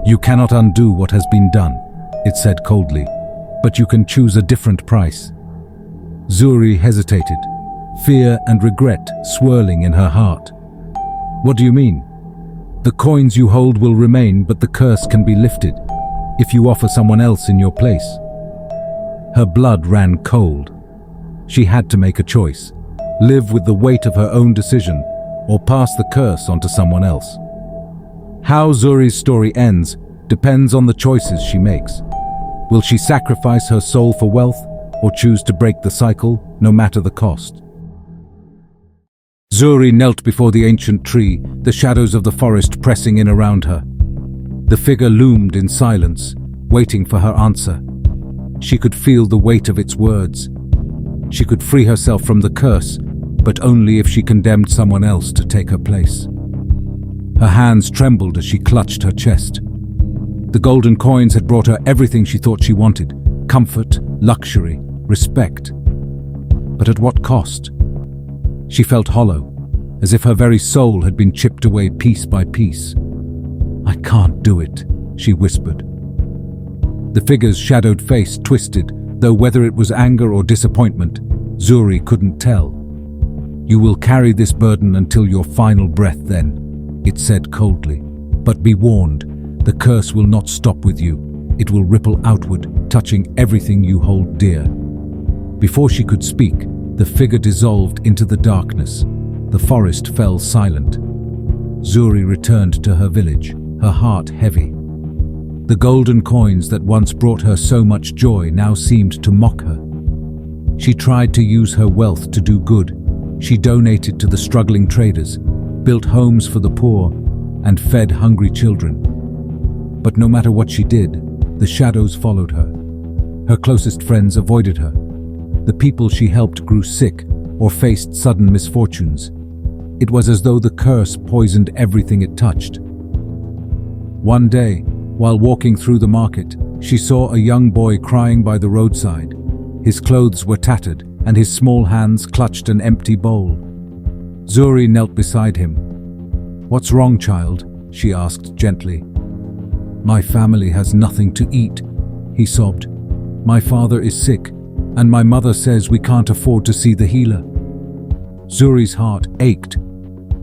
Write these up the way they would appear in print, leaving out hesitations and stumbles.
You cannot undo what has been done, it said coldly, but you can choose a different price. Zuri hesitated, fear and regret swirling in her heart. What do you mean? The coins you hold will remain, but the curse can be lifted if you offer someone else in your place. Her blood ran cold. She had to make a choice, live with the weight of her own decision, or pass the curse onto someone else. How Zuri's story ends depends on the choices she makes. Will she sacrifice her soul for wealth, or choose to break the cycle, no matter the cost? Zuri knelt before the ancient tree, the shadows of the forest pressing in around her. The figure loomed in silence, waiting for her answer. She could feel the weight of its words. She could free herself from the curse, but only if she condemned someone else to take her place. Her hands trembled as she clutched her chest. The golden coins had brought her everything she thought she wanted: comfort, luxury, respect. But at what cost? She felt hollow, as if her very soul had been chipped away piece by piece. "I can't do it," she whispered. The figure's shadowed face twisted, though whether it was anger or disappointment, Zuri couldn't tell. "You will carry this burden until your final breath then," it said coldly. "But be warned, the curse will not stop with you. It will ripple outward, touching everything you hold dear." Before she could speak, the figure dissolved into the darkness. The forest fell silent. Zuri returned to her village, her heart heavy. The golden coins that once brought her so much joy now seemed to mock her. She tried to use her wealth to do good. She donated to the struggling traders, built homes for the poor, and fed hungry children. But no matter what she did, the shadows followed her. Her closest friends avoided her. The people she helped grew sick or faced sudden misfortunes. It was as though the curse poisoned everything it touched. One day, while walking through the market, she saw a young boy crying by the roadside. His clothes were tattered, and his small hands clutched an empty bowl. Zuri knelt beside him. "What's wrong, child?" she asked gently. "My family has nothing to eat," he sobbed. "My father is sick, and my mother says we can't afford to see the healer." Zuri's heart ached.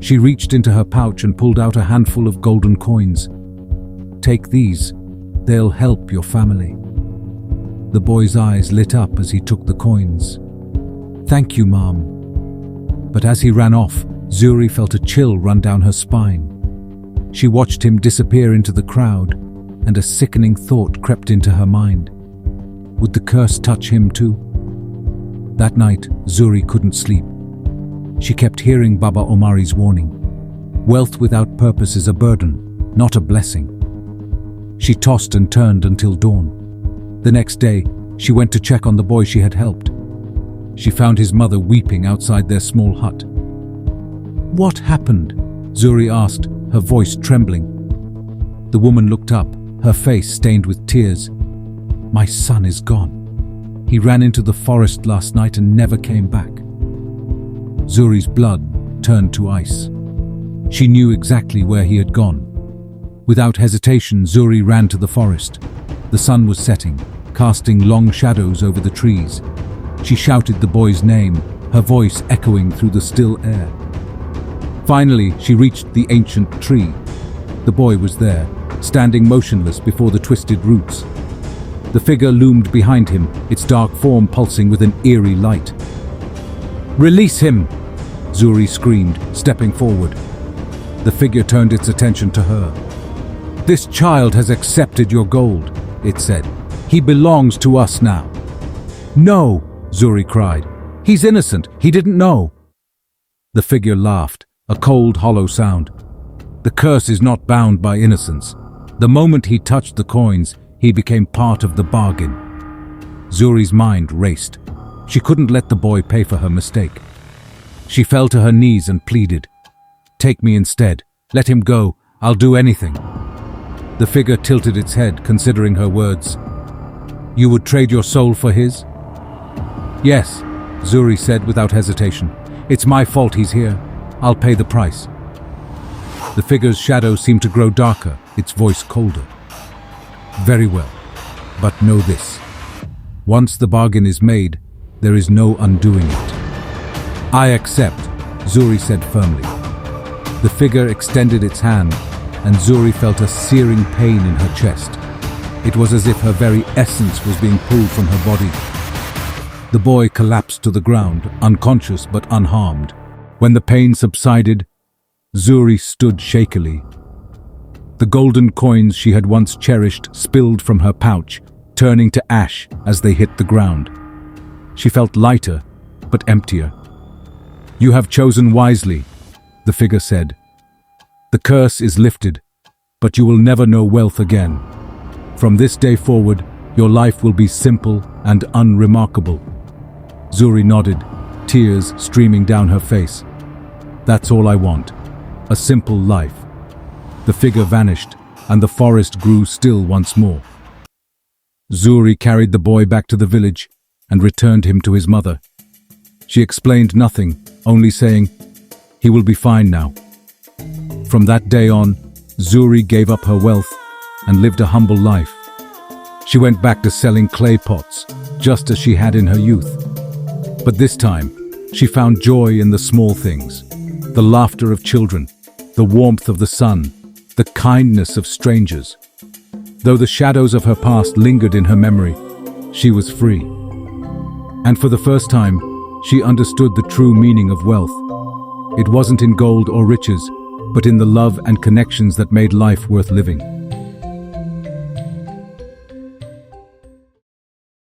She reached into her pouch and pulled out a handful of golden coins. "Take these. They'll help your family." The boy's eyes lit up as he took the coins. "Thank you, Mom." But as he ran off, Zuri felt a chill run down her spine. She watched him disappear into the crowd, and a sickening thought crept into her mind. Would the curse touch him too? That night, Zuri couldn't sleep. She kept hearing Baba Omari's warning. Wealth without purpose is a burden, not a blessing. She tossed and turned until dawn. The next day, she went to check on the boy she had helped. She found his mother weeping outside their small hut. "What happened?" Zuri asked, her voice trembling. The woman looked up, her face stained with tears. "My son is gone. He ran into the forest last night and never came back." Zuri's blood turned to ice. She knew exactly where he had gone. Without hesitation, Zuri ran to the forest. The sun was setting, casting long shadows over the trees. She shouted the boy's name, her voice echoing through the still air. Finally, she reached the ancient tree. The boy was there, standing motionless before the twisted roots. The figure loomed behind him, its dark form pulsing with an eerie light. "Release him!" Zuri screamed, stepping forward. The figure turned its attention to her. "This child has accepted your gold," it said. "He belongs to us now." "No!" Zuri cried. "He's innocent. He didn't know." The figure laughed, a cold, hollow sound. "The curse is not bound by innocence. The moment he touched the coins, he became part of the bargain." Zuri's mind raced. She couldn't let the boy pay for her mistake. She fell to her knees and pleaded, "Take me instead. Let him go. I'll do anything." The figure tilted its head, considering her words. "You would trade your soul for his?" "Yes," Zuri said without hesitation. "It's my fault he's here. I'll pay the price." The figure's shadow seemed to grow darker, its voice colder. Very well, but know this. Once the bargain is made, there is no undoing it. I accept, Zuri said firmly. The figure extended its hand, and Zuri felt a searing pain in her chest. It was as if her very essence was being pulled from her body. The boy collapsed to the ground, unconscious but unharmed. When the pain subsided, Zuri stood shakily. The golden coins she had once cherished spilled from her pouch, turning to ash as they hit the ground. She felt lighter, but emptier. You have chosen wisely, the figure said. The curse is lifted, but you will never know wealth again. From this day forward, your life will be simple and unremarkable. Zuri nodded, tears streaming down her face. That's all I want, a simple life. The figure vanished, and the forest grew still once more. Zuri carried the boy back to the village and returned him to his mother. She explained nothing, only saying, "He will be fine now." From that day on, Zuri gave up her wealth and lived a humble life. She went back to selling clay pots, just as she had in her youth. But this time, she found joy in the small things, the laughter of children, the warmth of the sun, the kindness of strangers. Though the shadows of her past lingered in her memory, she was free. And for the first time, she understood the true meaning of wealth. It wasn't in gold or riches, but in the love and connections that made life worth living.